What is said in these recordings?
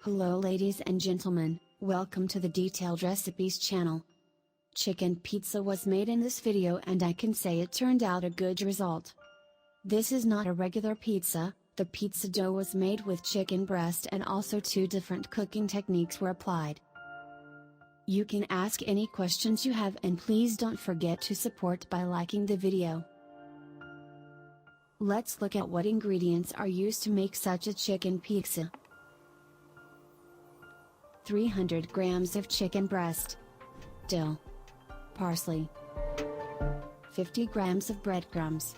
Hello ladies and gentlemen, welcome to the Detailed Recipes channel. Chicken pizza was made in this video and I can say it turned out a good result. This is not a regular pizza, the pizza dough was made with chicken breast and also two different cooking techniques were applied. You can ask any questions you have and please don't forget to support by liking the video. Let's look at what ingredients are used to make such a chicken pizza. 300 grams of chicken breast, dill, parsley, 50 grams of breadcrumbs,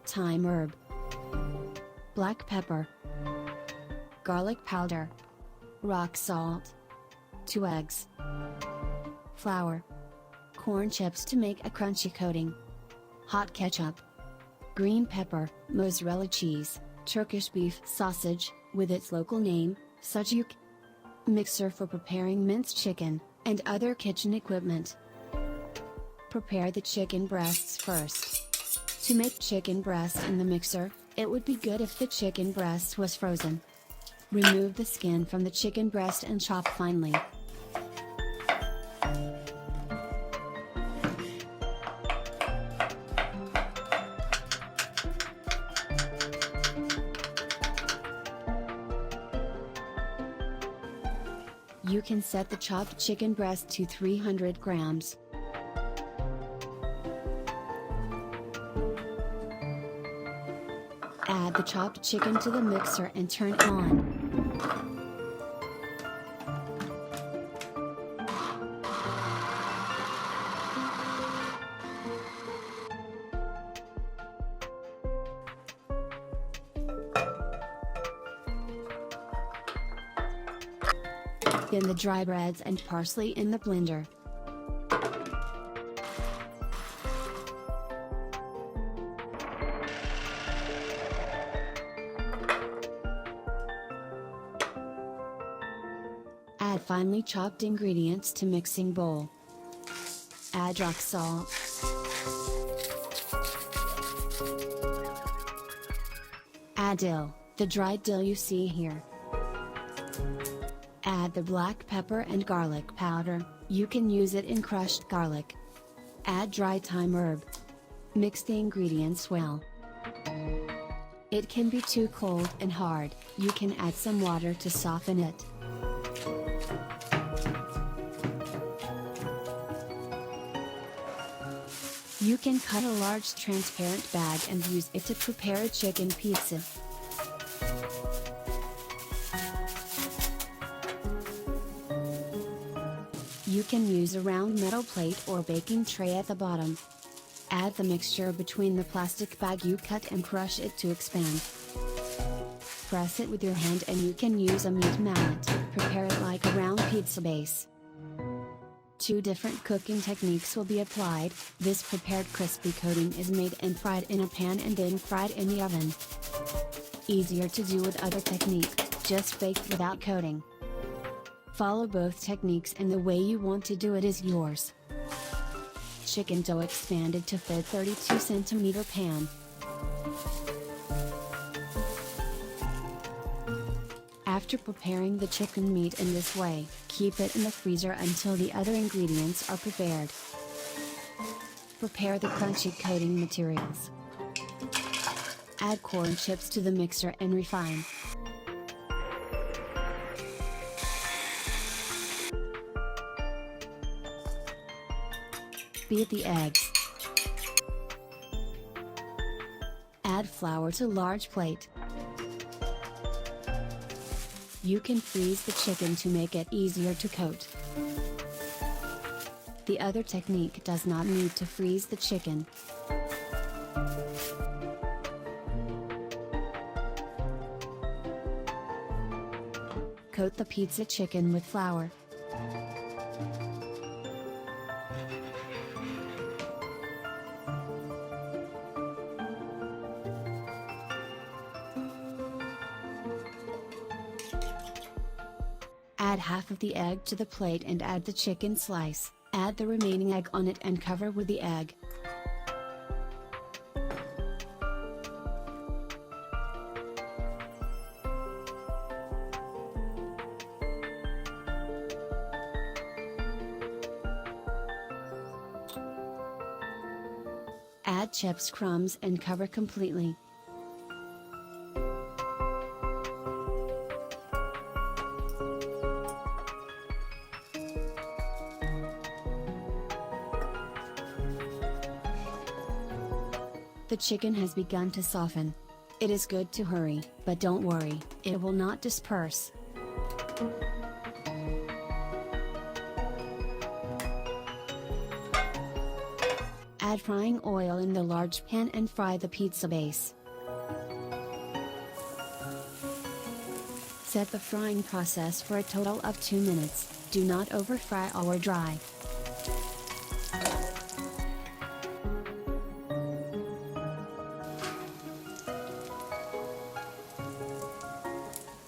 thyme herb, black pepper, garlic powder, rock salt, 2 eggs, flour, corn chips to make a crunchy coating, hot ketchup, green pepper, mozzarella cheese, Turkish beef sausage, with its local name, Sujuk, mixer for preparing minced chicken, and other kitchen equipment. Prepare the chicken breasts first. To make chicken breast in the mixer, it would be good if the chicken breast was frozen. Remove the skin from the chicken breast and chop finely. You can set the chopped chicken breast to 300 grams. Add the chopped chicken to the mixer and turn it on. Then the dry breads and parsley in the blender. Add finely chopped ingredients to mixing bowl. Add rock salt. Add dill, the dried dill you see here. Add the black pepper and garlic powder, you can use it in crushed garlic. Add dry thyme herb. Mix the ingredients well. It can be too cold and hard, you can add some water to soften it. You can cut a large transparent bag and use it to prepare a chicken pizza. You can use a round metal plate or baking tray at the bottom. Add the mixture between the plastic bag you cut and crush it to expand. Press it with your hand and you can use a meat mallet, prepare it like a round pizza base. 2 different cooking techniques will be applied, this prepared crispy coating is made and fried in a pan and then fried in the oven. Easier to do with other technique, just baked without coating. Follow both techniques and the way you want to do it is yours. Chicken dough expanded to fit 32 cm pan. After preparing the chicken meat in this way, keep it in the freezer until the other ingredients are prepared. Prepare the crunchy coating materials. Add corn chips to the mixer and refine. Beat the eggs. Add flour to large plate. You can freeze the chicken to make it easier to coat. The other technique does not need to freeze the chicken. Coat the pizza chicken with flour. Add half of the egg to the plate and add the chicken slice, add the remaining egg on it and cover with the egg. Add chips crumbs and cover completely. The chicken has begun to soften. It is good to hurry, but don't worry, it will not disperse. Add frying oil in the large pan and fry the pizza base. Set the frying process for a total of 2 minutes, do not over fry or dry.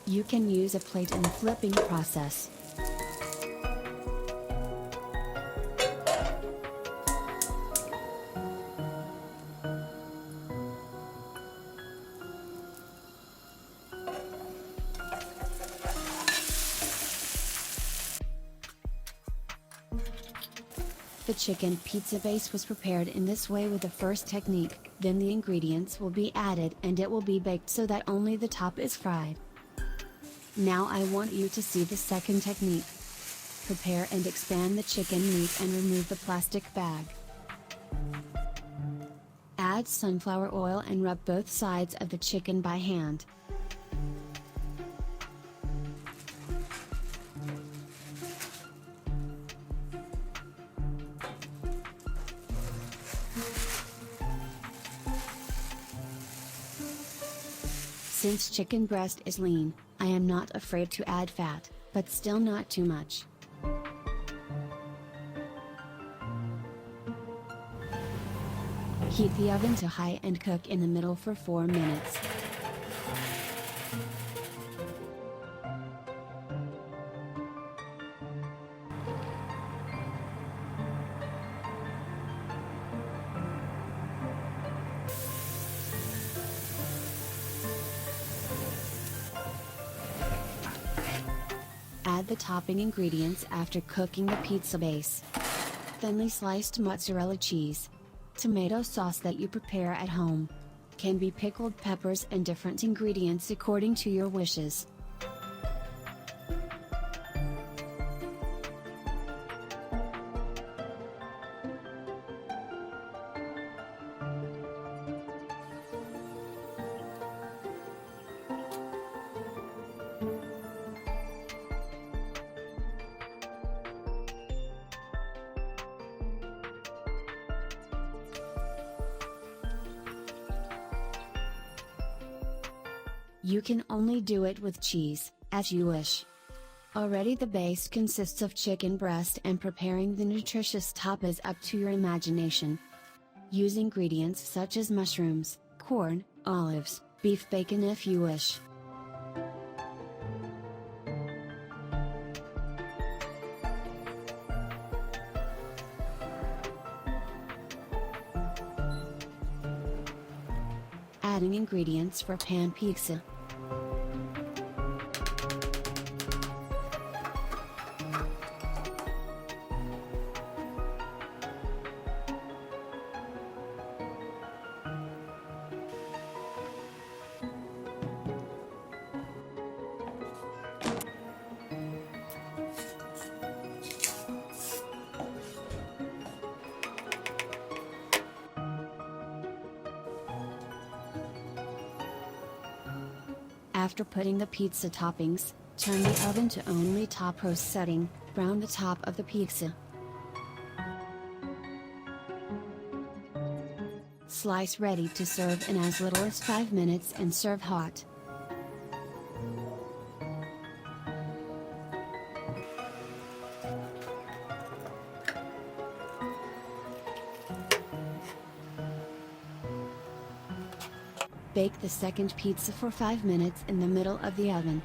You can use a plate in the flipping process. The chicken pizza base was prepared in this way with the first technique, then the ingredients will be added and it will be baked so that only the top is fried. Now I want you to see the second technique. Prepare and expand the chicken meat and remove the plastic bag. Add sunflower oil and rub both sides of the chicken by hand. Since chicken breast is lean, I am not afraid to add fat, but still not too much. Heat the oven to high and cook in the middle for 4 minutes. Add the topping ingredients after cooking the pizza base. Thinly sliced mozzarella cheese. Tomato sauce that you prepare at home. Can be pickled peppers and different ingredients according to your wishes. You can only do it with cheese, as you wish. Already the base consists of chicken breast and preparing the nutritious top is up to your imagination. Use ingredients such as mushrooms, corn, olives, beef bacon if you wish. Adding ingredients for pan pizza. After putting the pizza toppings, turn the oven to only top roast setting, brown the top of the pizza. Slice ready to serve in as little as 5 minutes and serve hot. Bake the second pizza for 5 minutes in the middle of the oven.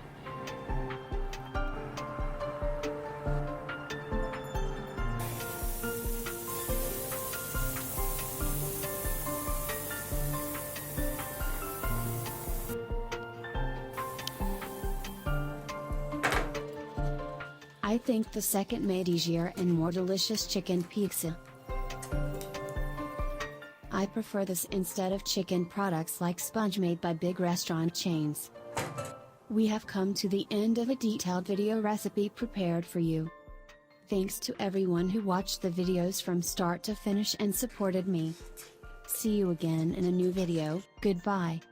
I think the second made easier and more delicious chicken pizza. I prefer this instead of chicken products like sponge made by big restaurant chains. We have come to the end of a detailed video recipe prepared for you. Thanks to everyone who watched the videos from start to finish and supported me. See you again in a new video. Goodbye.